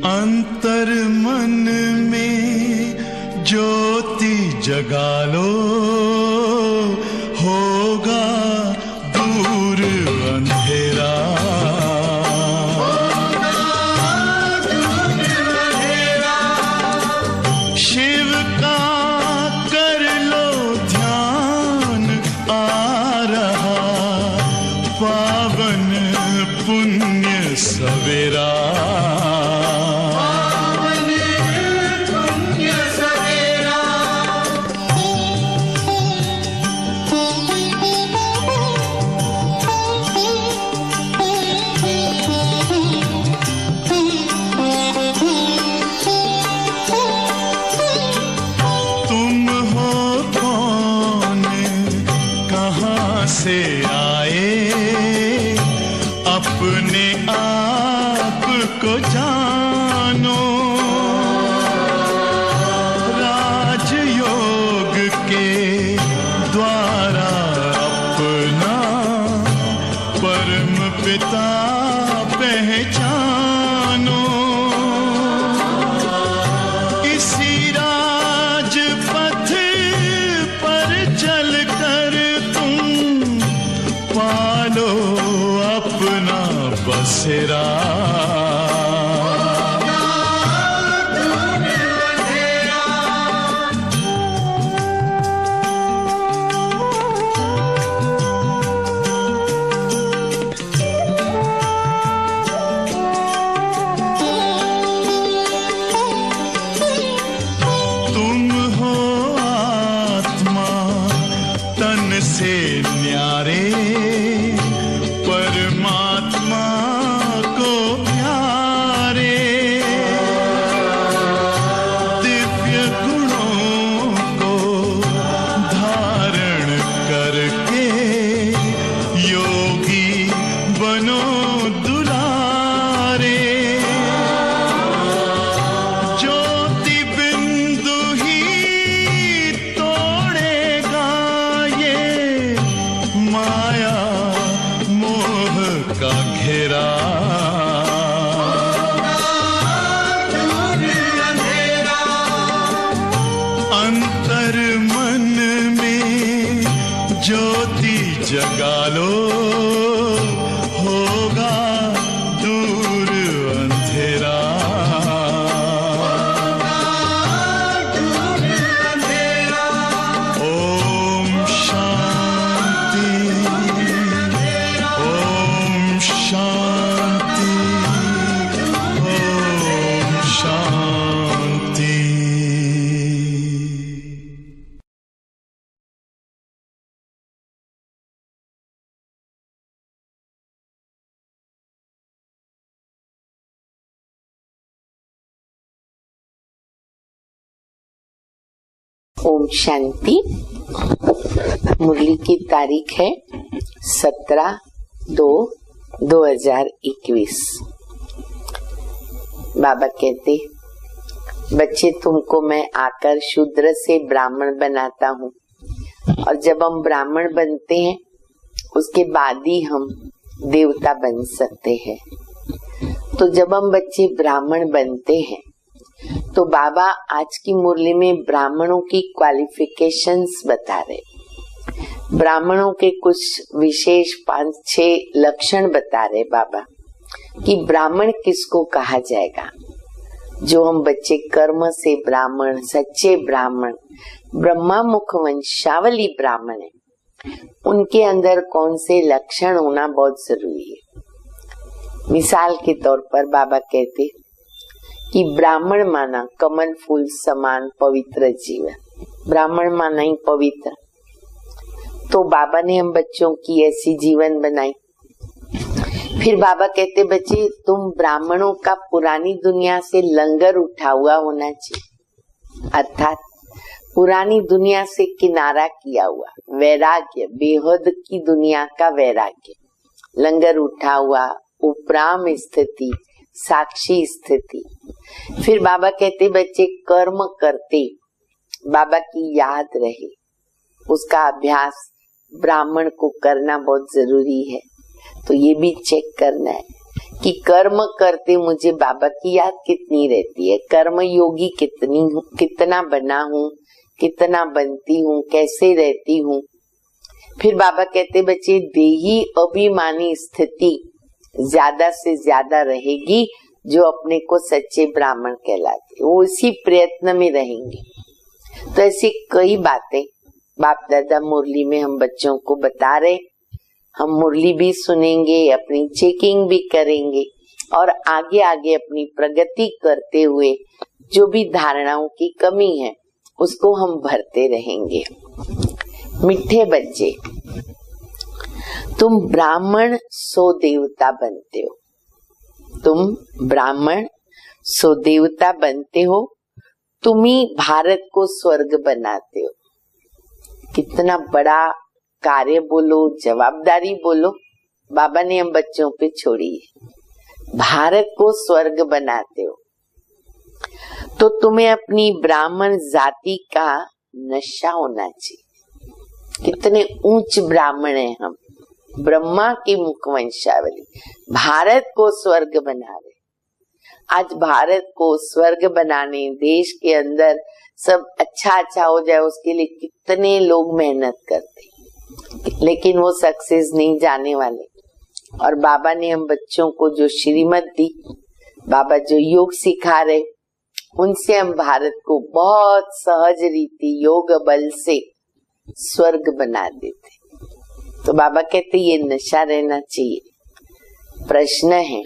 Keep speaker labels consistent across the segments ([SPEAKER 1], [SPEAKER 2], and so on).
[SPEAKER 1] अंतर मन में ज्योति जगा लो, होगा दूर अंधेरा। शिव का कर लो ध्यान, आ रहा पावन पुण्य सवेरा। से आए अपने आप को जानो, राजयोग के द्वारा अपना परम पिता पहचानो। इसी राजपथ पर चलकर पालो अपना बसेरा। तुम हो आत्मा तन से न्यारे, परमात्मा को प्यारे। दिव्य गुणों को धारण करके योगी बनो दुलारे। ज्योति बिंदु ही तोड़ेगा ये माया का घेरा। अंतर मन में ज्योति जगा लो, होगा दूर अंधेरा। ओम शांति, शांति, ओम शांति।
[SPEAKER 2] ओम शांति। मुरली की तारीख है 17/2/2021। बाबा कहते, बच्चे तुमको मैं आकर शूद्र से ब्राह्मण बनाता हूँ, और जब हम ब्राह्मण बनते हैं उसके बाद ही हम देवता बन सकते हैं। तो जब हम बच्चे ब्राह्मण बनते हैं तो बाबा आज की मुरली में ब्राह्मणों की क्वालिफिकेशंस बता रहे। ब्राह्मणों के कुछ विशेष 5-6 लक्षण बता रहे बाबा कि ब्राह्मण किसको कहा जाएगा। जो हम बच्चे कर्म से ब्राह्मण, सच्चे ब्राह्मण, ब्रह्मा मुख वंशावली ब्राह्मण है, उनके अंदर कौन से लक्षण होना बहुत जरूरी है। मिसाल के तौर पर बाबा कहते कि ब्राह्मण माना कमल फूल समान पवित्र जीवन। ब्राह्मण माना ही पवित्र। तो बाबा ने हम बच्चों की ऐसी जीवन बनाई। फिर बाबा कहते, बच्चे तुम ब्राह्मणों का पुरानी दुनिया से लंगर उठा हुआ होना चाहिए, अर्थात पुरानी दुनिया से किनारा किया हुआ वैराग्य, बेहद की दुनिया का वैराग्य, लंगर उठा हुआ, उपराम स्थिति, साक्षी स्थिति। फिर बाबा कहते, बच्चे कर्म करते बाबा की याद रहे, उसका अभ्यास ब्राह्मण को करना बहुत जरूरी है। तो ये भी चेक करना है कि कर्म करते मुझे बाबा की याद कितनी रहती है, कर्म योगी कितना बना हूँ, कितना बनती हूँ, कैसे रहती हूँ। फिर बाबा कहते बच्चे देही अभिमानी स्थिति ज्यादा से ज्यादा रहेगी, जो अपने को सच्चे ब्राह्मण कहलाते वो उसी प्रयत्न में रहेंगे। तो ऐसी कई बातें बाप दादा मुरली में हम बच्चों को बता रहे, हम मुरली भी सुनेंगे, अपनी चेकिंग भी करेंगे और आगे आगे अपनी प्रगति करते हुए जो भी धारणाओं की कमी है उसको हम भरते रहेंगे। मिठे बच्चे, तुम ब्राह्मण सो देवता बनते हो, तुम ब्राह्मण सो देवता बनते हो, तुम ही भारत को स्वर्ग बनाते हो। कितना बड़ा कार्य बोलो, जवाबदारी बोलो, बाबा ने हम बच्चों पे छोड़ी है। भारत को स्वर्ग बनाते हो तो तुम्हें अपनी ब्राह्मण जाति का नशा होना चाहिए। कितने ऊंच ब्राह्मण हैं हम, ब्रह्मा की मुखवंशावली, भारत को स्वर्ग बना रहे। आज भारत को स्वर्ग बनाने, देश के अंदर सब अच्छा हो जाए उसके लिए कितने लोग मेहनत करते, लेकिन वो सक्सेस नहीं जाने वाले। और बाबा ने हम बच्चों को जो श्रीमत दी, बाबा जो योग सिखा रहे, उनसे हम भारत को बहुत सहज रीति योग बल से स्वर्ग बना देते। तो बाबा कहते ये नशा रहना चाहिए। प्रश्न है,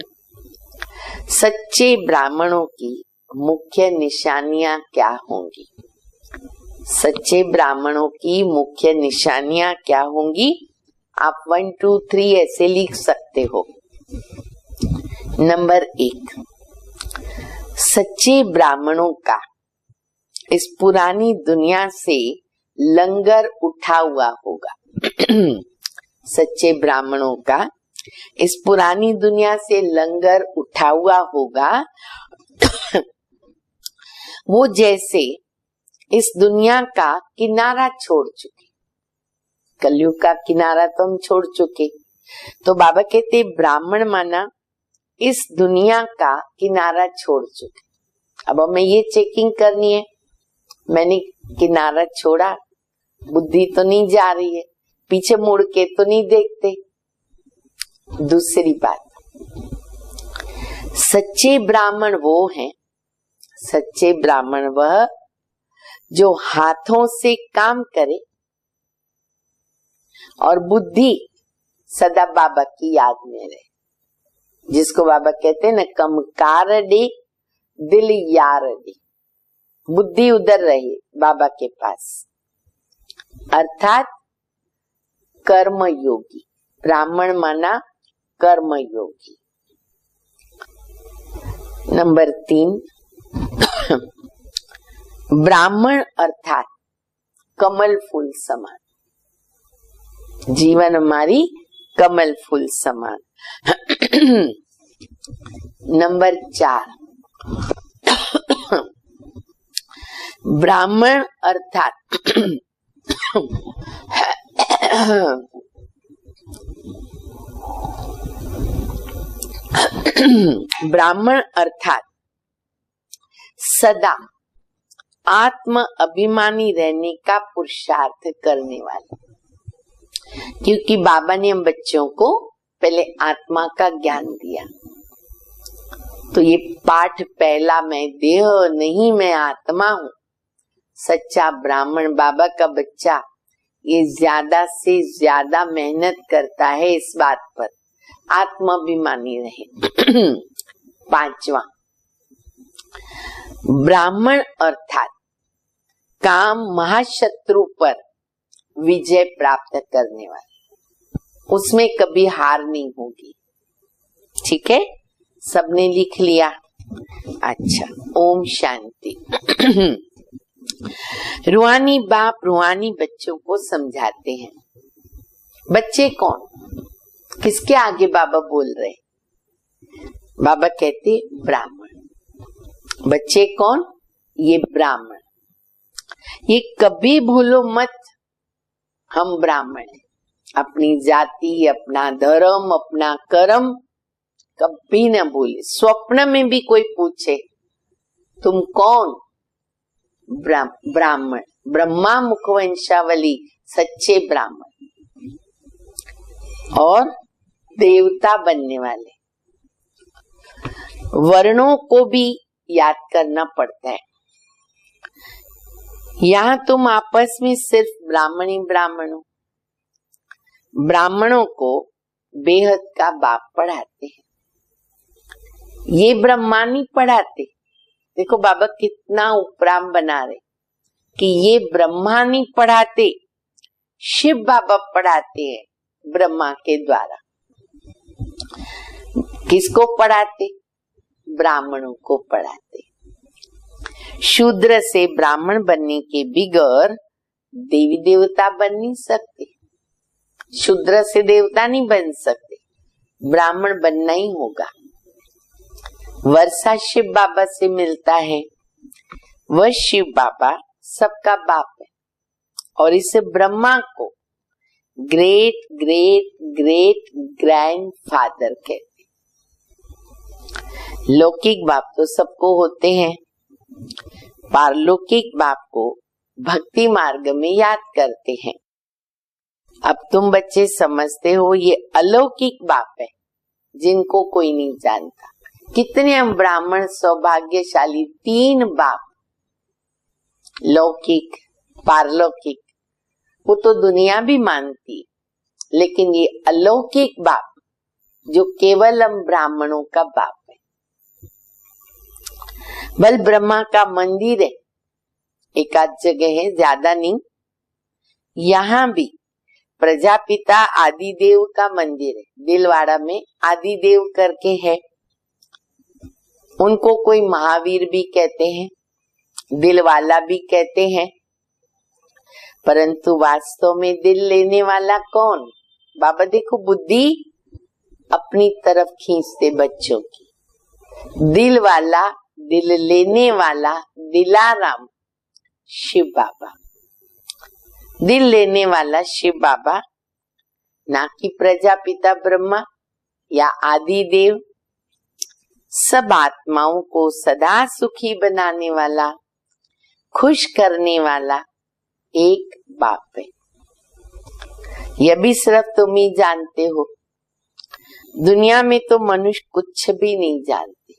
[SPEAKER 2] सच्चे ब्राह्मणों की मुख्य निशानियां क्या होंगी? सच्चे ब्राह्मणों की मुख्य निशानियां क्या होंगी? आप 1 2 3 ऐसे लिख सकते हो। नंबर 1, सच्चे ब्राह्मणों का इस पुरानी दुनिया से लंगर उठा हुआ होगा। सच्चे ब्राह्मणों का इस पुरानी दुनिया से लंगर उठा हुआ होगा। वो जैसे इस दुनिया का किनारा छोड़ चुके, कलयुग का किनारा तो हम छोड़ चुके। तो बाबा कहते ब्राह्मण माना इस दुनिया का किनारा छोड़ चुके। अब हमें ये चेकिंग करनी है, मैंने किनारा छोड़ा, बुद्धि तो नहीं जा रही है, पीछे मुड़ के तो नहीं देखते। दूसरी बात, सच्चे ब्राह्मण वो हैं, सच्चे ब्राह्मण वह जो हाथों से काम करे और बुद्धि सदा बाबा की याद में रहे। जिसको बाबा कहते हैं ना, कम कार डी दिल यार डी, बुद्धि उधर रहे बाबा के पास, अर्थात कर्म योगी। ब्राह्मण माना कर्म योगी। नंबर 3, ब्राह्मण अर्थात कमल फूल समान, जीवन हमारी कमल फूल समान। नंबर 4, ब्राह्मण अर्थात ब्राह्मण अर्थात सदा आत्म अभिमानी रहने का पुरुषार्थ करने वाले। क्योंकि बाबा ने हम बच्चों को पहले आत्मा का ज्ञान दिया, तो ये पाठ पहला, मैं देह नहीं मैं आत्मा हूँ। सच्चा ब्राह्मण बाबा का बच्चा ये ज्यादा से ज्यादा मेहनत करता है इस बात पर आत्माभिमानी रहे। 5वां, ब्राह्मण अर्थात काम महाशत्रु पर विजय प्राप्त करने वाले, उसमें कभी हार नहीं होगी। ठीक है, सबने लिख लिया? अच्छा, ओम शांति। रूहानी बाप रूहानी बच्चों को समझाते हैं। बच्चे कौन, किसके आगे बाबा बोल रहे? बाबा कहते ब्राह्मण। बच्चे कौन? ये ब्राह्मण। ये कभी भूलो मत, हम ब्राह्मण हैं। अपनी जाति, अपना धर्म, अपना कर्म कभी न भूले। स्वप्न में भी कोई पूछे तुम कौन, ब्राह्मण, ब्रह्मा मुखवंशावली, सच्चे ब्राह्मण और देवता बनने वाले। वर्णों को भी याद करना पड़ता है। यहाँ तुम आपस में सिर्फ ब्राह्मणी ब्राह्मण हो। ब्राह्मणों को बेहद का बाप पढ़ाते हैं, ये ब्रह्मा नहीं पढ़ाते। देखो बाबा कितना उपराम बना रहे कि ये ब्रह्मा नहीं पढ़ाते, शिव बाबा पढ़ाते हैं ब्रह्मा के द्वारा। किसको पढ़ाते? ब्राह्मणों को पढ़ाते। शूद्र से ब्राह्मण बनने के बिगर देवी देवता बन नहीं सकते। शूद्र से देवता नहीं बन सकते, ब्राह्मण बनना ही होगा। वर्षा शिव बाबा से मिलता है, वह शिव बाबा सबका बाप है और इस ब्रह्मा को great great great grand father कहते। लौकिक बाप तो सबको होते हैं, पारलौकिक बाप को भक्ति मार्ग में याद करते हैं। अब तुम बच्चे समझते हो ये अलौकिक बाप है जिनको कोई नहीं जानता। कितने हम ब्राह्मण सौभाग्यशाली, 3 बाप, लौकिक पारलौकिक, वो तो दुनिया भी मानती है, लेकिन ये अलौकिक बाप जो केवल हम ब्राह्मणों का बाप है। बल ब्रह्मा का मंदिर है, एक आध जगह है, ज्यादा नहीं। यहाँ भी प्रजापिता आदिदेव का मंदिर है, दिलवाड़ा में आदिदेव करके है। उनको कोई महावीर भी कहते हैं, दिलवाला भी कहते हैं, परंतु वास्तव में दिल लेने वाला कौन? बाबा देखो बुद्धि अपनी तरफ खींचते बच्चों की। दिल वाला, दिल लेने वाला दिलाराम शिव बाबा। दिल लेने वाला शिव बाबा, ना कि प्रजापिता ब्रह्मा या आदि देव। सब आत्माओं को सदा सुखी बनाने वाला, खुश करने वाला एक बाप है। यह भी सिर्फ तुम ही जानते हो। दुनिया में तो मनुष्य कुछ भी नहीं जानते,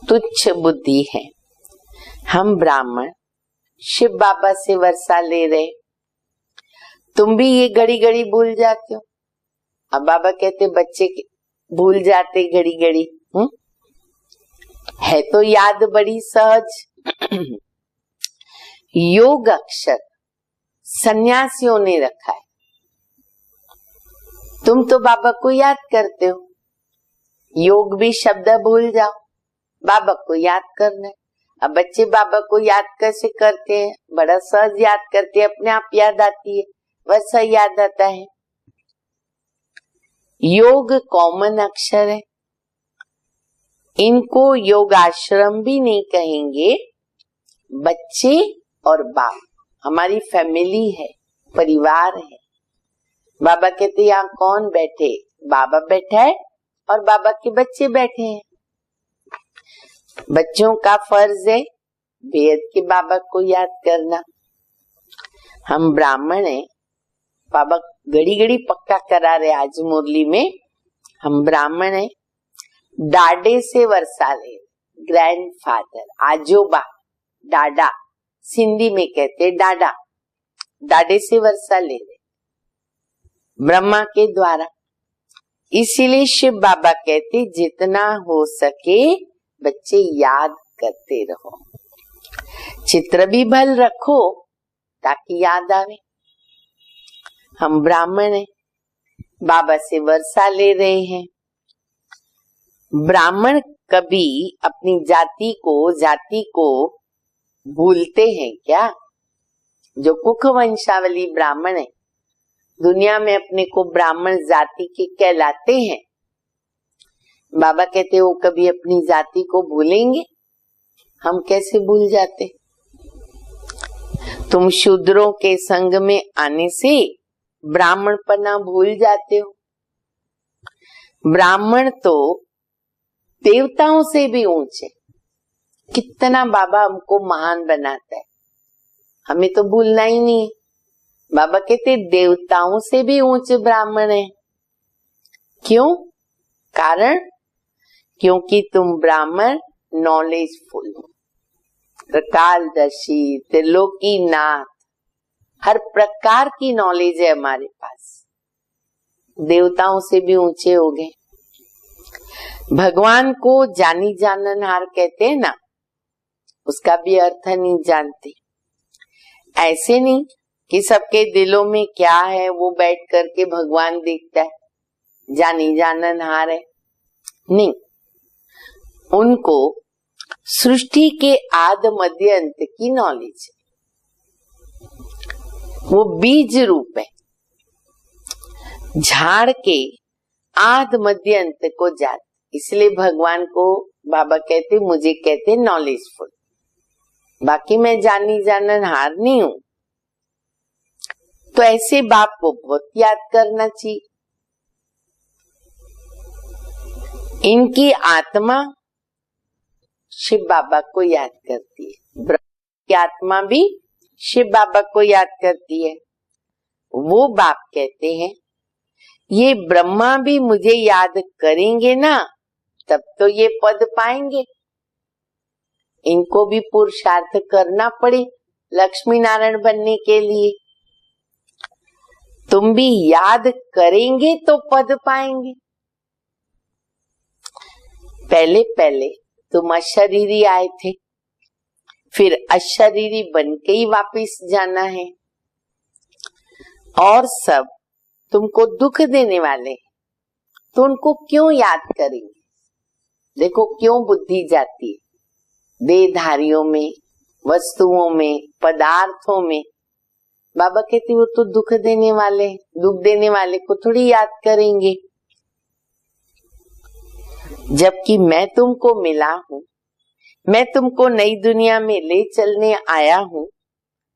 [SPEAKER 2] तुच्छ बुद्धि है। हम ब्राह्मण शिव बाबा से वर्षा ले रहे, तुम भी ये घड़ी घड़ी भूल जाते हो। अब बाबा कहते बच्चे भूल जाते घड़ी घड़ी, है तो याद बड़ी सहज। योग अक्षर सन्यासियों ने रखा है, तुम तो बाबा को याद करते हो। योग भी शब्द भूल जाओ, बाबा को याद करना है। अब बच्चे बाबा को याद कैसे करते हैं? बड़ा सहज याद करते हैं, अपने आप याद आती है, वैसा याद आता है। योग कॉमन अक्षर है, इनको योग आश्रम भी नहीं कहेंगे। बच्चे और बाप हमारी फैमिली है, परिवार है। बाबा कहते यहाँ कौन बैठे? बाबा बैठा है और बाबा के बच्चे बैठे हैं। बच्चों का फर्ज है बेहद के बाबा को याद करना। हम ब्राह्मण हैं, बाबा घड़ी घड़ी पक्का करा रहे आज मुरली में, हम ब्राह्मण हैं। डाडे से वर्षा ले, ग्रैंड फादर, आजोबा, डाडा, सिंधी में कहते डाडा, डाडे से वर्षा ले रहे ब्रह्मा के द्वारा। इसीलिए शिव बाबा कहते जितना हो सके बच्चे याद करते रहो। चित्र भी भल रखो ताकि याद आवे। हम ब्राह्मण हैं, बाबा से वर्षा ले रहे हैं। ब्राह्मण कभी अपनी जाति को भूलते हैं क्या? जो कुख वंशावली ब्राह्मण है, दुनिया में अपने को ब्राह्मण जाति के कहलाते हैं। बाबा कहते वो कभी अपनी जाति को भूलेंगे? हम कैसे भूल जाते? तुम शूद्रों के संग में आने से ब्राह्मणपना भूल जाते हो। ब्राह्मण तो देवताओं से भी ऊंचे। कितना बाबा हमको महान बनाता है, हमें तो भूलना ही नहीं है। बाबा कहते देवताओं से भी ऊंचे ब्राह्मण है। क्यों? कारण क्योंकि तुम ब्राह्मण नॉलेजफुल हो, त्रिकालदर्शी, त्रिलोकीनाथ, हर प्रकार की नॉलेज है हमारे पास। देवताओं से भी ऊंचे हो गए। भगवान को जानी जाननहार कहते हैं ना, उसका भी अर्थ नहीं जानते। ऐसे नहीं कि सबके दिलों में क्या है वो बैठ करके भगवान देखता है, जानी जाननहार है, नहीं। उनको सृष्टि के आद मध्य अंत की नॉलेज है। वो बीज रूप है, झाड़ के आद मध्य अंत को जात। इसलिए भगवान को बाबा कहते, मुझे कहते नॉलेजफुल। बाकी मैं जानी जाननहार नहीं हूं। तो ऐसे बाप को बहुत याद करना चाहिए। इनकी आत्मा शिव बाबा को याद करती है, ब्रह्मा की आत्मा भी शिव बाबा को याद करती है। वो बाप कहते हैं ये ब्रह्मा भी मुझे याद करेंगे ना, तब तो ये पद पाएंगे। इनको भी पुरुषार्थ करना पड़े लक्ष्मी नारायण बनने के लिए। तुम भी याद करेंगे तो पद पाएंगे। पहले पहले तुम अशरीरी आए थे, फिर अशरीरी बन के ही वापिस जाना है। और सब तुमको दुख देने वाले हैं, तो उनको क्यों याद करेंगे? देखो क्यों बुद्धि जाती है देहधारियों में, वस्तुओं में, पदार्थों में। बाबा कहते वो तो दुख देने वाले, दुख देने वाले को थोड़ी याद करेंगे। जबकि मैं तुमको मिला हूं, मैं तुमको नई दुनिया में ले चलने आया हूं,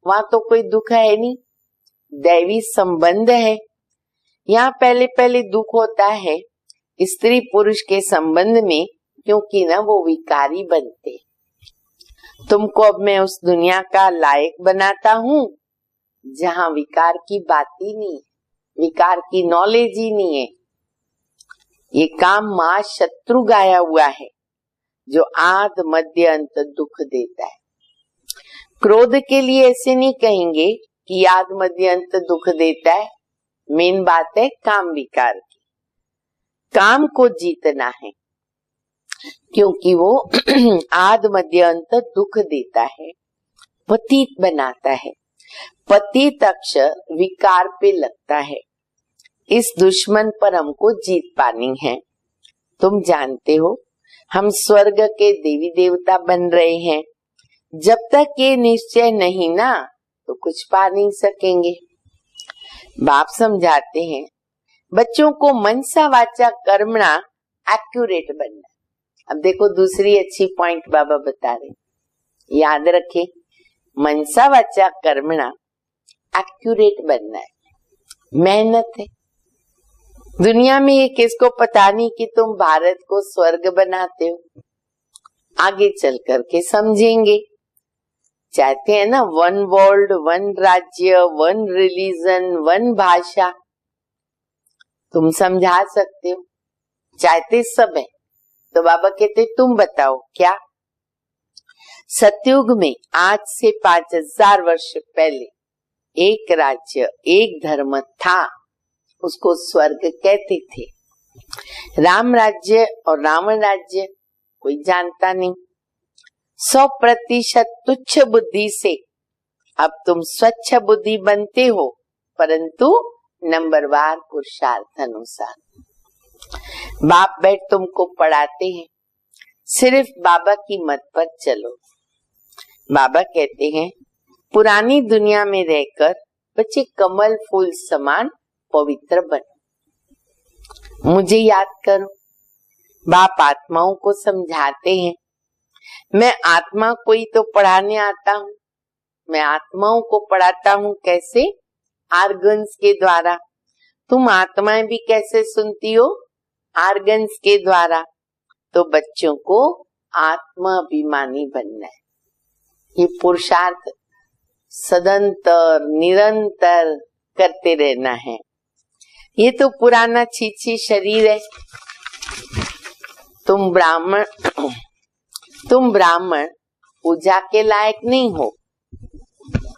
[SPEAKER 2] वहां तो कोई दुख है नहीं, दैवी संबंध है। यहाँ पहले पहले दुख होता है स्त्री पुरुष के संबंध में, क्योंकि ना वो विकारी बनते। तुमको अब मैं उस दुनिया का लायक बनाता हूँ जहाँ विकार की बात ही नहीं है, विकार की नॉलेज ही नहीं है। ये काम मां शत्रु गाया हुआ है जो आद मध्य अंत दुख देता है। क्रोध के लिए ऐसे नहीं कहेंगे कि आद मध्य अंत दुख देता है। मेन बात है काम विकार की। काम को जीतना है, क्योंकि वो आद मध्य अंत दुख देता है, पतित बनाता है। पतित अक्षर विकार पे लगता है। इस दुश्मन पर हमको जीत पानी है। तुम जानते हो हम स्वर्ग के देवी देवता बन रहे हैं। जब तक ये निश्चय नहीं ना, तो कुछ पा नहीं सकेंगे। बाप समझाते हैं बच्चों को मनसा वाचा कर्मणा एक्यूरेट बनना। अब देखो दूसरी अच्छी पॉइंट बाबा बता रहे, याद रखें, मनसा वाचा कर्मणा एक्यूरेट बनना है, मेहनत है। दुनिया में ये किसको पता नहीं कि तुम भारत को स्वर्ग बनाते हो। आगे चल करके समझेंगे। चाहते हैं ना वन वर्ल्ड, वन राज्य, वन रिलीजन, वन भाषा। तुम समझा सकते हो, चाहते सब है। तो बाबा कहते तुम बताओ क्या? सतयुग में आज से 5000 वर्ष पहले एक राज्य, एक धर्म था, उसको स्वर्ग कहते थे। राम राज्य और रावण राज्य कोई जानता नहीं। 100% तुच्छ बुद्धि से अब तुम स्वच्छ बुद्धि बनते हो, परंतु नंबरवार पुरुषार्थ अनुसार। बाप बैठ तुमको पढ़ाते हैं, सिर्फ बाबा की मत पर चलो। बाबा कहते हैं पुरानी दुनिया में रहकर बच्चे कमल फूल समान पवित्र बनो, मुझे याद करो। बाप आत्माओं को समझाते हैं, मैं आत्मा को ही तो पढ़ाने आता हूँ, मैं आत्माओं को पढ़ाता हूँ। कैसे? आर्गन्स के द्वारा। तुम आत्माएं भी कैसे सुनती हो? आर्गन्स के द्वारा, तो बच्चों को आत्माभिमानी बनना है। ये पुरुषार्थ सदंतर निरंतर करते रहना है। ये तो पुराना छीछी शरीर है। तुम ब्राह्मण पूजा के लायक नहीं हो,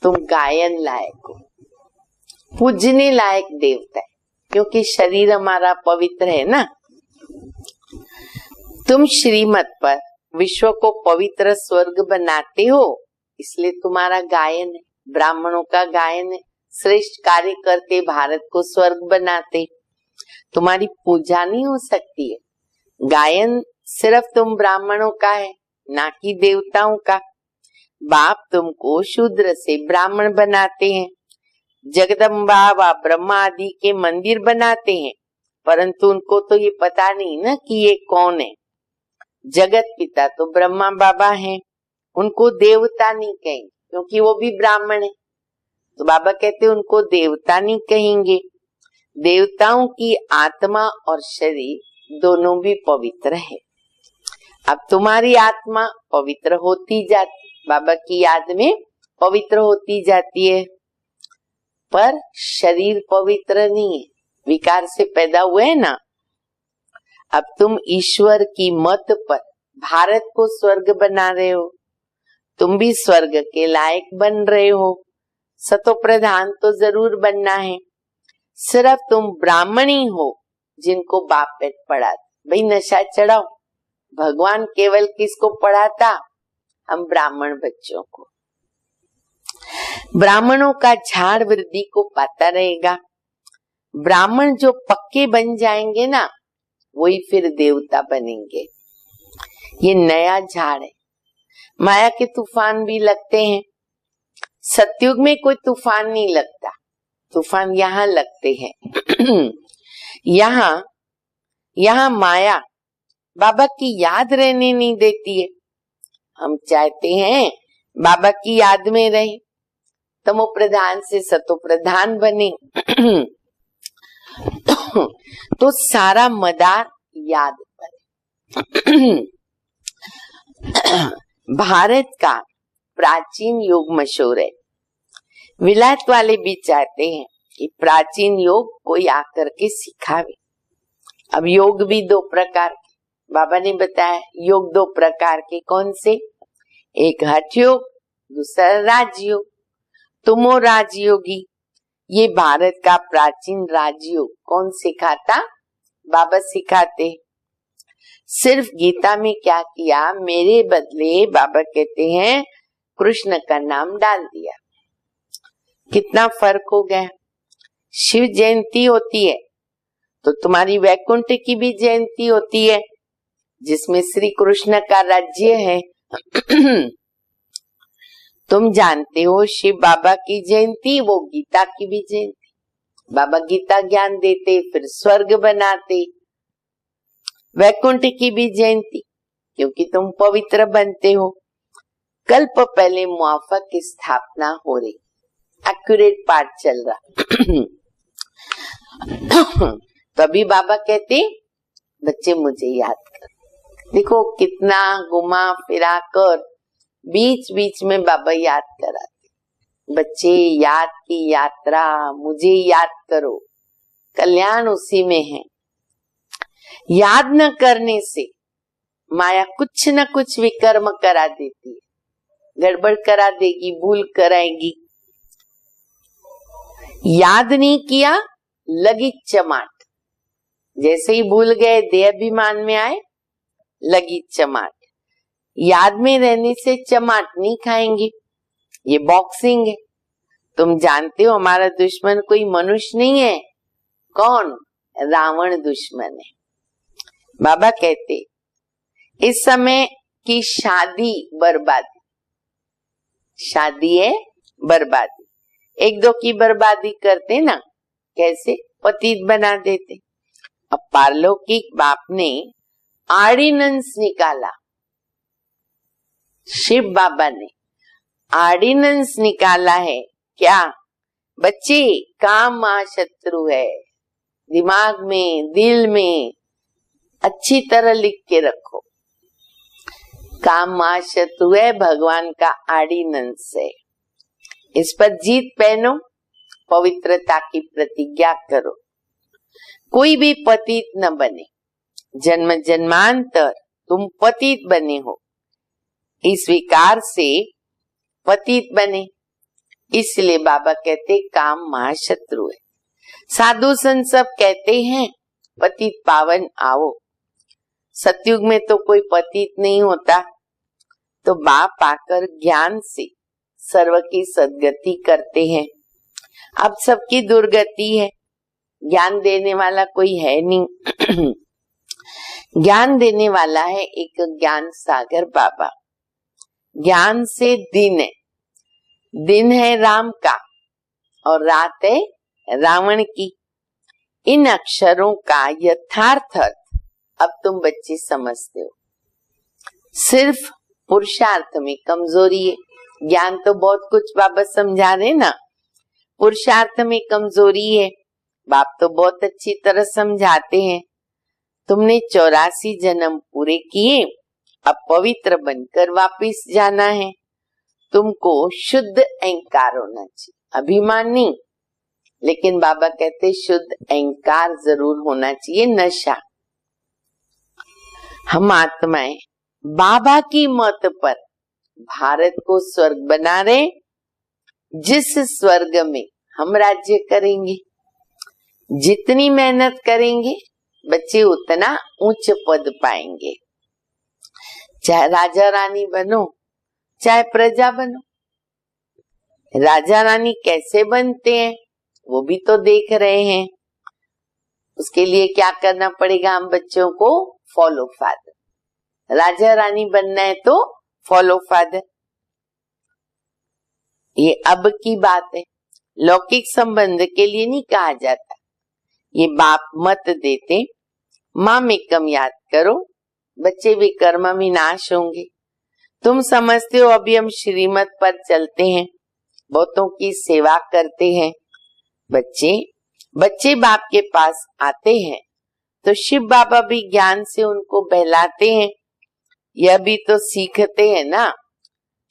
[SPEAKER 2] तुम गायन लायक हो, पूजने लायक देवता है, क्योंकि शरीर हमारा पवित्र है ना। तुम श्रीमत पर विश्व को पवित्र स्वर्ग बनाते हो, इसलिए तुम्हारा गायन है, ब्राह्मणों का गायन है। श्रेष्ठ कार्य करते भारत को स्वर्ग बनाते। तुम्हारी पूजा नहीं हो सकती है। गायन सिर्फ तुम ब्राह्मणों का है, ना कि देवताओं का। बाप तुमको शूद्र से ब्राह्मण बनाते हैं, जगदम्बा व ब्रह्मा आदि के मंदिर बनाते हैं, परंतु उनको तो ये पता नहीं ना कि ये कौन है। जगत पिता तो ब्रह्मा बाबा हैं, उनको देवता नहीं कहेंगे क्योंकि वो भी ब्राह्मण है। तो बाबा कहते उनको देवता नहीं कहेंगे। देवताओं की आत्मा और शरीर दोनों भी पवित्र है। अब तुम्हारी आत्मा पवित्र होती जाती, बाबा की याद में पवित्र होती जाती है, पर शरीर पवित्र नहीं है, विकार से पैदा हुए है ना। अब तुम ईश्वर की मत पर भारत को स्वर्ग बना रहे हो, तुम भी स्वर्ग के लायक बन रहे हो। सतो प्रधान तो जरूर बनना है। सिर्फ तुम ब्राह्मणी हो जिनको बाप पेट पढ़ाते। भाई नशा चढ़ाओ, भगवान केवल किसको पढ़ाता? हम ब्राह्मण बच्चों को। ब्राह्मणों का झाड़ वृद्धि को पाता रहेगा। ब्राह्मण जो पक्के बन जाएंगे ना, वही फिर देवता बनेंगे। ये नया झाड़ है। माया के तूफान भी लगते हैं, सतयुग में कोई तूफान नहीं लगता, तूफान यहाँ लगते हैं। यहाँ माया बाबा की याद रहने नहीं देती है। हम चाहते हैं बाबा की याद में रहे, तमो प्रधान से सतो प्रधान बने। तो सारा मदार याद पर। भारत का प्राचीन योग मशहूर है। विलायत वाले भी चाहते हैं कि प्राचीन योग कोई आकर के सिखावे। अब योग भी दो प्रकार के, बाबा ने बताया योग दो प्रकार के। कौन से? एक हठ योग, दूसरा राजयोग। तुम हो राजयोगी। ये भारत का प्राचीन राजयोग कौन सिखाता? बाबा सिखाते। सिर्फ गीता में क्या किया, मेरे बदले बाबा कहते हैं कृष्ण का नाम डाल दिया। कितना फर्क हो गया। शिव जयंती होती है तो तुम्हारी वैकुंठ की भी जयंती होती है, जिसमें श्री कृष्ण का राज्य है। तुम जानते हो शिव बाबा की जयंती, वो गीता की भी जयंती। बाबा गीता ज्ञान देते, फिर स्वर्ग बनाते। वैकुंठ की भी जयंती, क्योंकि तुम पवित्र बनते हो। कल्प पहले मुआफक की स्थापना हो रही, एक्यूरेट पाठ चल रहा। तभी बाबा कहते बच्चे मुझे याद कर। देखो कितना घुमा फिरा कर बीच बीच में बाबा याद कराते। बच्चे याद की यात्रा, मुझे याद करो, कल्याण उसी में है। याद न करने से माया कुछ न कुछ विकर्म करा देती है, गड़बड़ करा देगी, भूल कराएगी। याद नहीं किया, लगी चमाट। जैसे ही भूल गए, देह अभिमान में आए, लगी चमाट। याद में रहने से चमाट नहीं खाएंगे। ये बॉक्सिंग है। तुम जानते हो हमारा दुश्मन कोई मनुष्य नहीं है। कौन? रावण दुश्मन है। बाबा कहते इस समय की शादी बर्बादी, शादी है बर्बादी। एक दो की बर्बादी करते ना, कैसे? पतित बना देते। अब पारलौकिक बाप ने ऑर्डिनेंस निकाला, शिव बाबा ने ऑर्डिनेंस निकाला है। क्या? बच्चे काम महाशत्रु है। दिमाग में, दिल में अच्छी तरह लिख के रखो। काम महाशत्रु है, भगवान का आर्डिनेंस है। इस पर जीत पहनो, पवित्रता की प्रतिज्ञा करो। कोई भी पतित न बने। जन्म जन्मांतर तुम पतित बने हो, इस विकार से पतित बने। इसलिए बाबा कहते काम महाशत्रु है। साधु संत सब कहते हैं पतित पावन आओ। सतयुग में तो कोई पतित नहीं होता, तो बाप आकर ज्ञान से सर्व की सद्गति करते हैं। अब सबकी दुर्गति है, ज्ञान देने वाला कोई है नहीं। ज्ञान देने वाला है एक ज्ञान सागर बाबा। ज्ञान से दिन है, दिन है राम का और रात है रावण की। इन अक्षरों का यथार्थ अर्थ अब तुम बच्चे समझते हो। सिर्फ पुरुषार्थ में कमजोरी है। ज्ञान तो बहुत कुछ बाबा समझा रहे ना, पुरुषार्थ में कमजोरी है। बाप तो बहुत अच्छी तरह समझाते हैं। तुमने 84 जन्म पूरे किए, अब पवित्र बनकर वापिस जाना है। तुमको शुद्ध अहंकार होना चाहिए, अभिमान नहीं। लेकिन बाबा कहते शुद्ध अहंकार जरूर होना चाहिए, नशा। हम आत्माएं बाबा की मत पर भारत को स्वर्ग बना रहे, जिस स्वर्ग में हम राज्य करेंगे। जितनी मेहनत करेंगे बच्चे उतना उच्च पद पाएंगे। चाहे राजा रानी बनो, चाहे प्रजा बनो। राजा रानी कैसे बनते हैं वो भी तो देख रहे हैं। उसके लिए क्या करना पड़ेगा हम बच्चों को? Follow father. राजा रानी बनना है तो फॉलो फादर। ये अब की बात है, लौकिक संबंध के लिए नहीं कहा जाता। ये बाप मत देते, माँ में कम याद करो, बच्चे भी कर्म विनाश होंगे। तुम समझते हो अभी हम श्रीमत पर चलते हैं, बहुतों की सेवा करते हैं। बच्चे बाप के पास आते हैं तो शिव बाबा भी ज्ञान से उनको बहलाते हैं। यह भी तो सीखते हैं ना।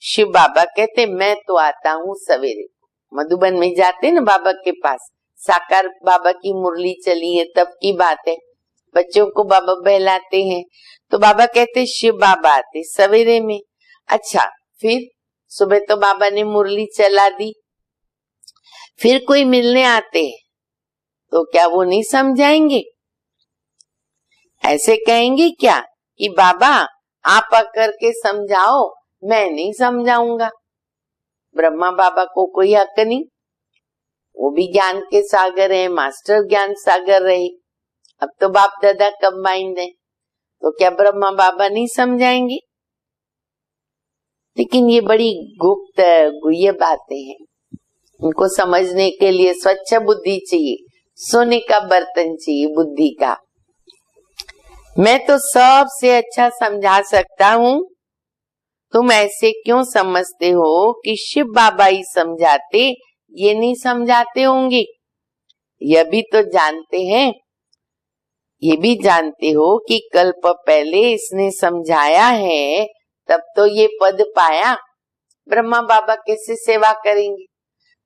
[SPEAKER 2] शिव बाबा कहते मैं तो आता हूँ सवेरे। मधुबन में जाते ना बाबा के पास, साकार बाबा की मुरली चली है तब की बात है। बच्चों को बाबा बहलाते हैं तो बाबा कहते शिव बाबा आते सवेरे में। अच्छा, फिर सुबह तो बाबा ने मुरली चला दी, फिर कोई मिलने आते हैं तो क्या वो नहीं समझाएंगे? ऐसे कहेंगे क्या कि बाबा आप आकर के समझाओ, मैं नहीं समझाऊंगा। ब्रह्मा बाबा को कोई हक नहीं, वो भी ज्ञान के सागर है, मास्टर ज्ञान सागर रहे। अब तो बाप दादा कंबाइंड है, तो क्या ब्रह्मा बाबा नहीं समझाएंगे? लेकिन ये बड़ी गुप्त गुह्य बातें हैं। उनको समझने के लिए स्वच्छ बुद्धि चाहिए, सोने का बर्तन चाहिए बुद्धि का। मैं तो सबसे अच्छा समझा सकता हूँ, तुम ऐसे क्यों समझते हो कि शिव बाबा ही समझाते, ये नहीं समझाते होंगे? यह भी तो जानते हैं, ये भी जानते हो कि कल्प पहले इसने समझाया है, तब तो ये पद पाया। ब्रह्मा बाबा कैसे सेवा करेंगे?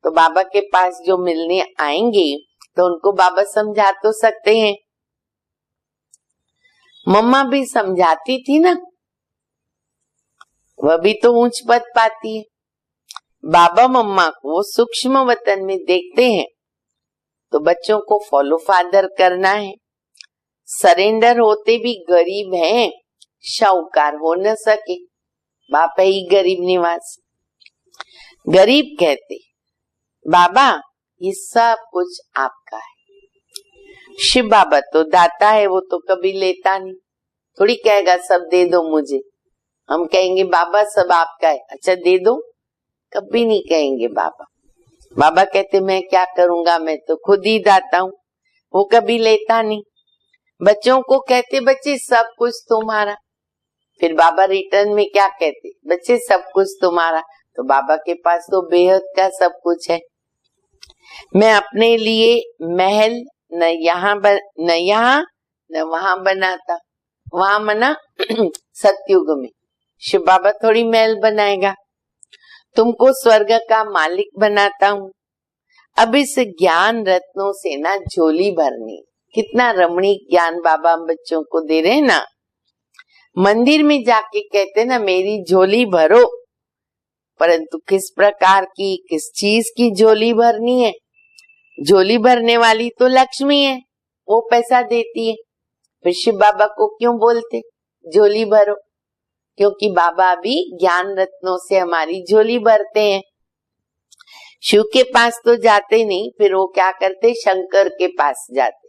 [SPEAKER 2] तो बाबा के पास जो मिलने आएंगे तो उनको बाबा समझा तो सकते हैं। मम्मा भी समझाती थी ना, वह भी तो ऊंच पद पाती है। बाबा मम्मा को सूक्ष्म वतन में देखते हैं तो बच्चों को फॉलो फादर करना है। सरेंडर होते भी गरीब हैं, शाहूकार हो न सके। बाप ही गरीब निवास। गरीब कहते बाबा ये सब कुछ आपका है। शिव बाबा तो दाता है, वो तो कभी लेता नहीं। थोड़ी कहेगा सब दे दो मुझे। हम कहेंगे बाबा सब आपका है, अच्छा दे दो, कभी नहीं कहेंगे बाबा। बाबा कहते मैं क्या करूंगा, मैं तो खुद ही दाता हूँ। वो कभी लेता नहीं। बच्चों को कहते बच्चे सब कुछ तुम्हारा। फिर बाबा रिटर्न में क्या कहते? बच्चे सब कुछ तुम्हारा। तो बाबा के पास तो बेहद का सब कुछ है। मैं अपने लिए महल न यहाँ न वहां बनाता, वहां मना सतयुग में शिव बाबा थोड़ी महल बनाएगा। तुमको स्वर्ग का मालिक बनाता हूँ। अब इस ज्ञान रत्नों से ना झोली भरनी। कितना रमणीक ज्ञान बाबा हम बच्चों को दे रहे हैं ना। मंदिर में जाके कहते ना मेरी झोली भरो, परंतु किस प्रकार की, किस चीज की झोली भरनी है? झोली भरने वाली तो लक्ष्मी है, वो पैसा देती है। फिर शिव बाबा को क्यों बोलते झोली भरो? क्योंकि बाबा भी ज्ञान रत्नों से हमारी झोली भरते हैं। शिव के पास तो जाते नहीं, फिर वो क्या करते? शंकर के पास जाते।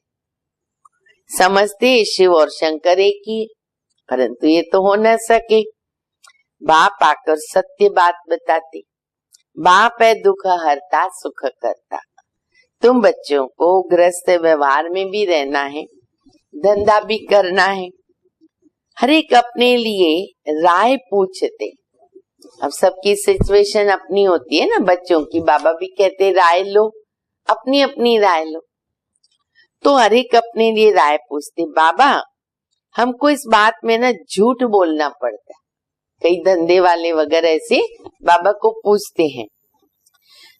[SPEAKER 2] समझते शिव और शंकर एक ही, परंतु ये तो हो न सके। बाप आकर सत्य बात बताते। बाप है दुख हरता सुख करता। तुम बच्चों को गृहस्थ व्यवहार में भी रहना है, धंधा भी करना है। हर एक अपने लिए राय पूछते। अब सबकी सिचुएशन अपनी होती है ना बच्चों की। बाबा भी कहते राय लो, अपनी अपनी राय लो। तो हर एक अपने लिए राय पूछते। बाबा हमको इस बात में ना झूठ बोलना पड़ता है। कई धंधे वाले वगैरह ऐसे बाबा को पूछते हैं।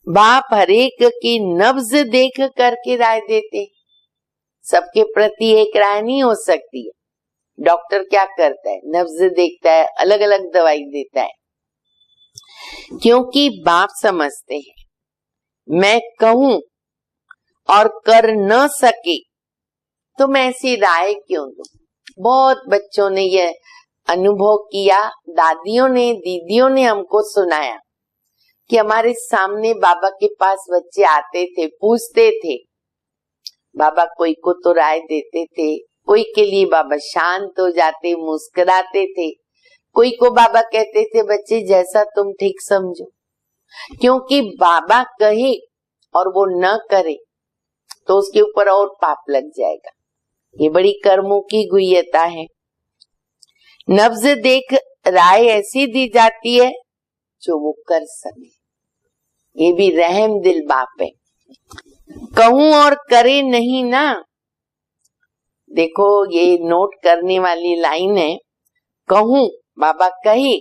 [SPEAKER 2] बाप हरेक की नब्ज देख करके राय देते। सबके प्रति एक राय नहीं हो सकती है। डॉक्टर क्या करता है? नब्ज देखता है, अलग अलग दवाई देता है। क्योंकि बाप समझते हैं मैं कहूं और कर न सके तो मैं ऐसी राय क्यों दूं। बहुत बच्चों ने यह अनुभव किया। दादियों ने, दीदियों ने हमको सुनाया कि हमारे सामने बाबा के पास बच्चे आते थे, पूछते थे। बाबा कोई को तो राय देते थे, कोई के लिए बाबा शांत हो जाते, मुस्कुराते थे। कोई को बाबा कहते थे बच्चे जैसा तुम ठीक समझो। क्योंकि बाबा कहे और वो न करे तो उसके ऊपर और पाप लग जाएगा। ये बड़ी कर्मों की गुह्यता है। नब्ज देख राय ऐसी दी जाती है जो वो कर सके। ये भी रहम दिल बाप है। कहूं और करे नहीं ना। देखो ये नोट करने वाली लाइन है। कहूं बाबा कहे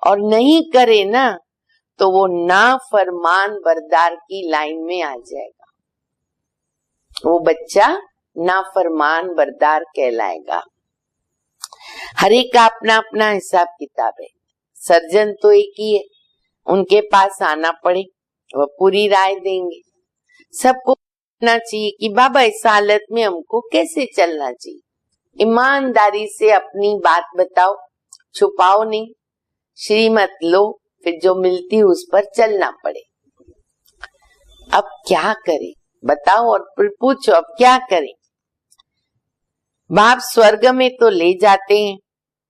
[SPEAKER 2] और नहीं करे ना तो वो ना फरमान बरदार की लाइन में आ जाएगा। वो बच्चा ना फरमान बरदार कहलाएगा। हर एक का अपना अपना हिसाब किताब है। सर्जन तो एक ही है, उनके पास आना पड़े वह पूरी राय देंगे। सबको पूछना चाहिए कि बाबा इस हालत में हमको कैसे चलना चाहिए। ईमानदारी से अपनी बात बताओ, छुपाओ नहीं। श्रीमत लो, फिर जो मिलती उस पर चलना पड़े। अब क्या करें बताओ और फिर पूछो अब क्या करें। बाप स्वर्ग में तो ले जाते हैं।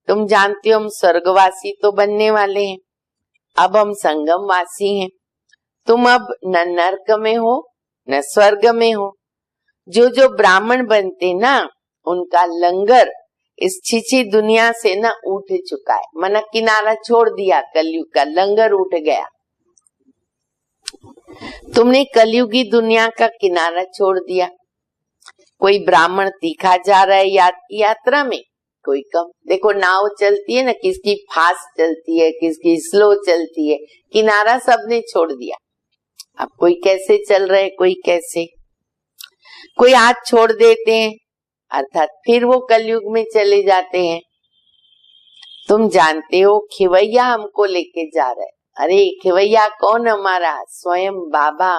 [SPEAKER 2] तुम जानते हो हम स्वर्गवासी तो बनने वाले हैं। अब हम संगमवासी हैं। तुम अब न नरक में हो न स्वर्ग में हो। जो जो ब्राह्मण बनते ना उनका लंगर इस छिछी दुनिया से ना उठ चुका है। मना किनारा छोड़ दिया, कलयुग का लंगर उठ गया। तुमने कलयुगी दुनिया का किनारा छोड़ दिया। कोई ब्राह्मण तीखा जा रहा है यात्रा में, कोई कम। देखो नाव चलती है ना, किसकी फास्ट चलती है, किसकी स्लो चलती है। किनारा सबने छोड़ दिया। अब कोई कैसे चल रहे, कोई कैसे, कोई हाथ छोड़ देते हैं, अर्थात फिर वो कलयुग में चले जाते हैं। तुम जानते हो खिवैया हमको लेके जा रहा है। अरे खिवैया कौन? हमारा स्वयं बाबा।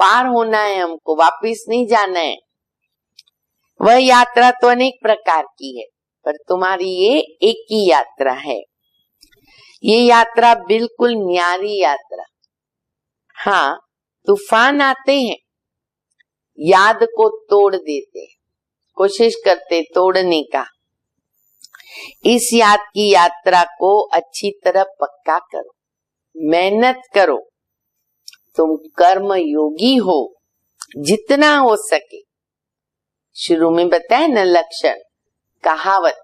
[SPEAKER 2] पार होना है हमको, वापिस नहीं जाना है। वह यात्रा तो अनेक प्रकार की है, पर तुम्हारी ये एक ही यात्रा है। ये यात्रा बिल्कुल न्यारी यात्रा। हाँ, तूफान आते हैं, याद को तोड़ देते, कोशिश करते तोड़ने का। इस याद की यात्रा को अच्छी तरह पक्का करो, मेहनत करो। तुम कर्म योगी हो जितना हो सके। शुरू में बताया न लक्षण, कहावत,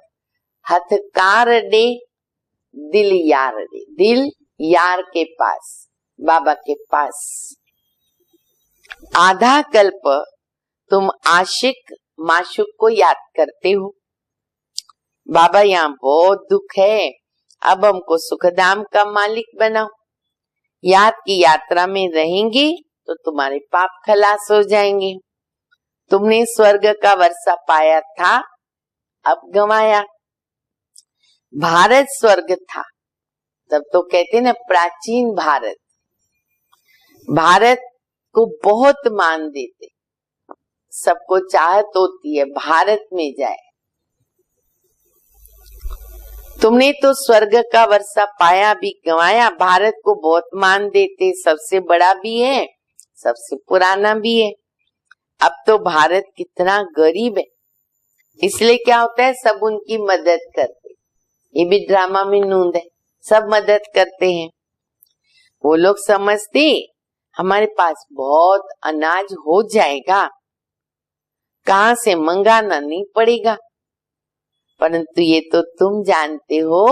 [SPEAKER 2] हथकार दे दिल यार दे। दिल यार के पास, बाबा के पास। आधा कल्प तुम आशिक माशुक को याद करते हो। बाबा यहाँ बहुत दुख है, अब हमको सुखधाम का मालिक बनाओ। याद की यात्रा में रहेंगे तो तुम्हारे पाप खलास हो जाएंगे। तुमने स्वर्ग का वर्षा पाया था, अब गंवाया। भारत स्वर्ग था, तब तो कहते ना प्राचीन भारत। भारत को बहुत मान देते, सबको चाहत होती है भारत में जाए। तुमने तो स्वर्ग का वर्षा पाया भी गंवाया। भारत को बहुत मान देते, सबसे बड़ा भी है, सबसे पुराना भी है। अब तो भारत कितना गरीब है, इसलिए क्या होता है, सब उनकी मदद करते। ये भी ड्रामा में नूंद है, सब मदद करते हैं। वो लोग समझते हमारे पास बहुत अनाज हो जाएगा, कहां से मंगाना नहीं पड़ेगा। परंतु ये तो तुम जानते हो,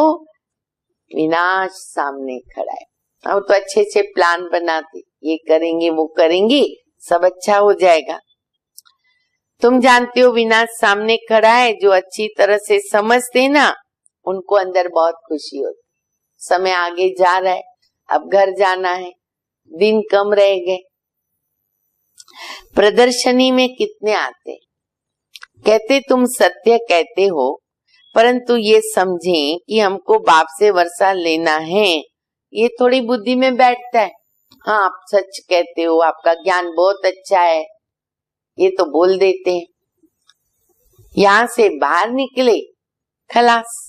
[SPEAKER 2] विनाश सामने खड़ा है। अब तो अच्छे अच्छे प्लान बनाते, ये करेंगे वो करेंगे, सब अच्छा हो जाएगा। तुम जानते हो विनाश सामने खड़ा है। जो अच्छी तरह से समझते ना, उनको अंदर बहुत खुशी होती। समय आगे जा रहा है, अब घर जाना है, दिन कम रह गए। प्रदर्शनी में कितने आते, कहते तुम सत्य कहते हो, परंतु ये समझें कि हमको बाप से वर्षा लेना है, ये थोड़ी बुद्धि में बैठता है। हाँ आप सच कहते हो, आपका ज्ञान बहुत अच्छा है, ये तो बोल देते हैं। यहाँ से बाहर निकले खलास।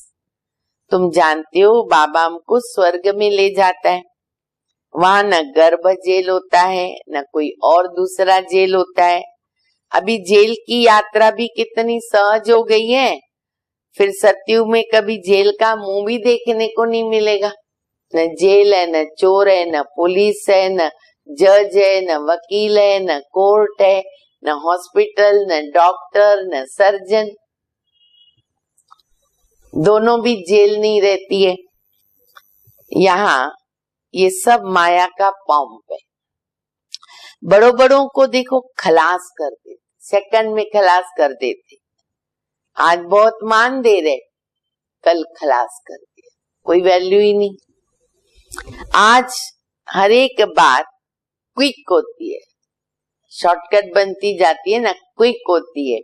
[SPEAKER 2] तुम जानते हो बाबा हमको स्वर्ग में ले जाता है, वहां न गर्भ जेल होता है, न कोई और दूसरा जेल होता है। अभी जेल की यात्रा भी कितनी सहज हो गई है। फिर सतयुग में कभी जेल का मुंह भी देखने को नहीं मिलेगा। न जेल है, न चोर है, न पुलिस है, न जज है, न वकील है, न कोर्ट है, न हॉस्पिटल, न डॉक्टर, न सर्जन। दोनों भी जेल नहीं रहती है। यहाँ ये सब माया का पंप है। बड़ों बड़ों को देखो खलास कर देते, सेकंड में खलास कर देते। आज बहुत मान दे रहे, कल खलास कर दिया, कोई वैल्यू ही नहीं। आज हर एक बात क्विक होती है, शॉर्टकट बनती जाती है ना, क्विक होती है।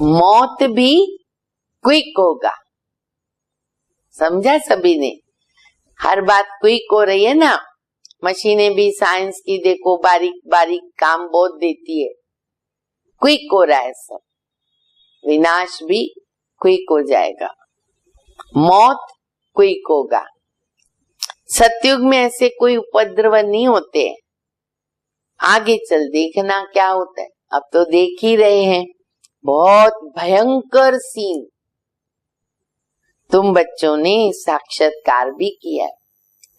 [SPEAKER 2] मौत भी क्विक होगा, समझा सभी ने। हर बात क्विक हो रही है ना। मशीनें भी साइंस की देखो बारीक बारीक काम बहुत देती है, क्विक हो रहा है सब। विनाश भी क्विक हो जाएगा, मौत क्विक होगा। सतयुग में ऐसे कोई उपद्रव नहीं होते। आगे चल देखना क्या होता है, अब तो देख ही रहे हैं बहुत भयंकर सीन। तुम बच्चों ने साक्षात्कार भी किया,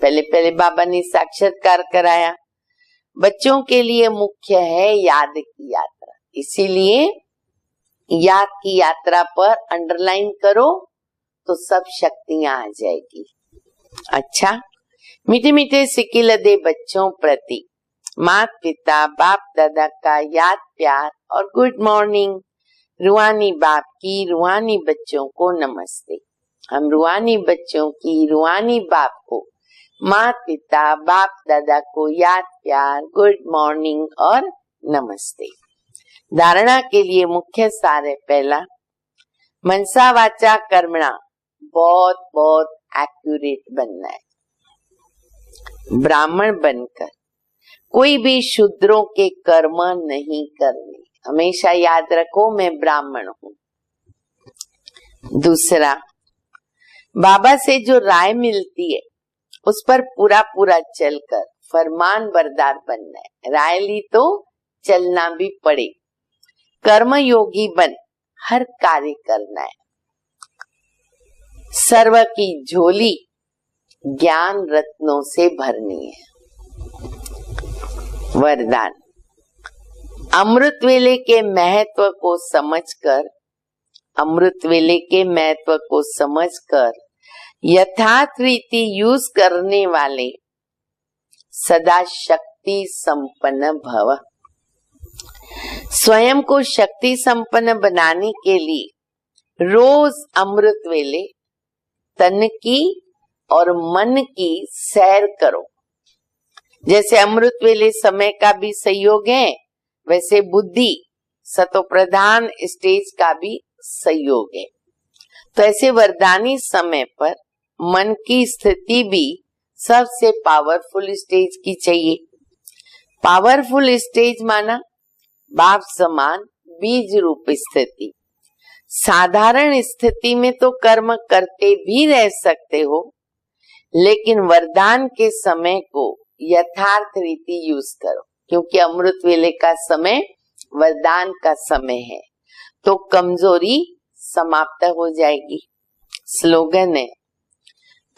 [SPEAKER 2] पहले पहले बाबा ने साक्षात्कार कराया। बच्चों के लिए मुख्य है याद की यात्रा, इसीलिए याद की यात्रा पर अंडरलाइन करो तो सब शक्तियां आ जाएगी। अच्छा, मीठे मीठे सिक्के दे बच्चों प्रति माता पिता बाप दादा का याद प्यार और गुड मॉर्निंग। रूहानी बाप की रूहानी बच्चों को नमस्ते। हम रूहानी बच्चों की रूहानी बाप को, माता पिता बाप दादा को याद प्यार गुड मॉर्निंग और नमस्ते। धारणा के लिए मुख्य सार है, पहला मनसा वाचा कर्मणा, बहुत बहुत एक्यूरेट बनना है। ब्राह्मण बनकर कोई भी शूद्रों के कर्म नहीं करने, हमेशा याद रखो मैं ब्राह्मण हूं। दूसरा, बाबा से जो राय मिलती है उस पर पूरा पूरा चलकर फरमान बरदार बनना है। राय ली तो चलना भी पड़े। कर्म योगी बन हर कार्य करना है। सर्व की झोली ज्ञान रत्नों से भरनी है। वरदान, अमृत वेले के महत्व को समझकर, अमृत वेले के महत्व को समझकर यथार्थ रीति यूज करने वाले सदा शक्ति संपन्न भव। स्वयं को शक्ति संपन्न बनाने के लिए रोज अमृत वेले तन की और मन की सैर करो। जैसे अमृत वेले समय का भी सहयोग है, वैसे बुद्धि सतो प्रधान स्टेज का भी सहयोग है। तो ऐसे वरदानी समय पर मन की स्थिति भी सबसे पावरफुल स्टेज की चाहिए। पावरफुल स्टेज माना बाप समान बीज रूप स्थिति। साधारण स्थिति में तो कर्म करते भी रह सकते हो, लेकिन वरदान के समय को यथार्थ रीति यूज करो, क्योंकि अमृत वेले का समय वरदान का समय है, तो कमजोरी समाप्त हो जाएगी। स्लोगन है,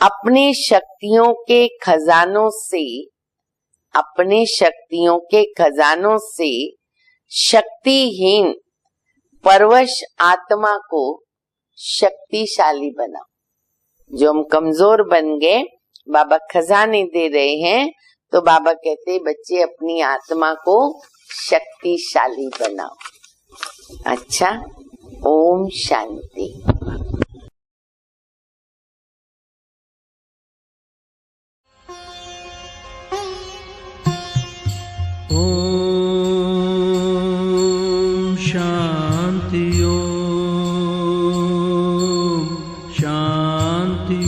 [SPEAKER 2] अपने शक्तियों के खजानों से शक्तिहीन परवश आत्मा को शक्तिशाली बनाओ। जो हम कमजोर बन गए, बाबा खजाने दे रहे हैं, तो बाबा कहते बच्चे अपनी आत्मा को शक्तिशाली बनाओ। अच्छा, ओम शांति।
[SPEAKER 3] ओम शांति, ओम शांति,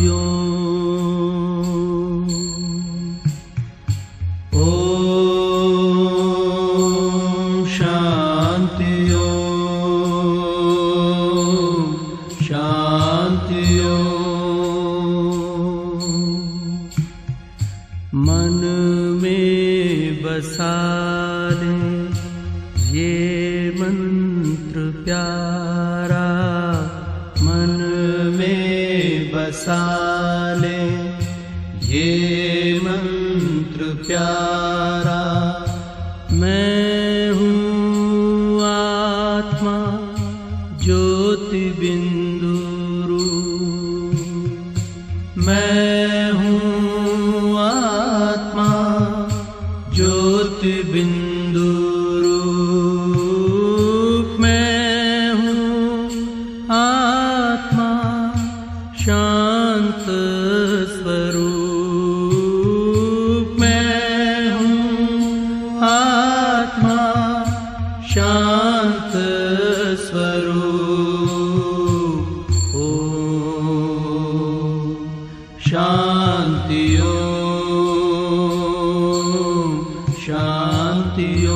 [SPEAKER 3] ओम शांति, ओम शांति। मन में बसा ले ये मंत्र प्यारा, मन में बसा ले ये मंत्र प्यारा। मैं हूँ आत्मा ज्योति बिंदु रूप, मैं हूँ आत्मा ज्योति बिंदु रूप, मैं हूँ आत्मा शांत स्वरूप, मैं हूँ आत्मा शांत स्वरूप। ओम शांति, ओम शांति, ओम।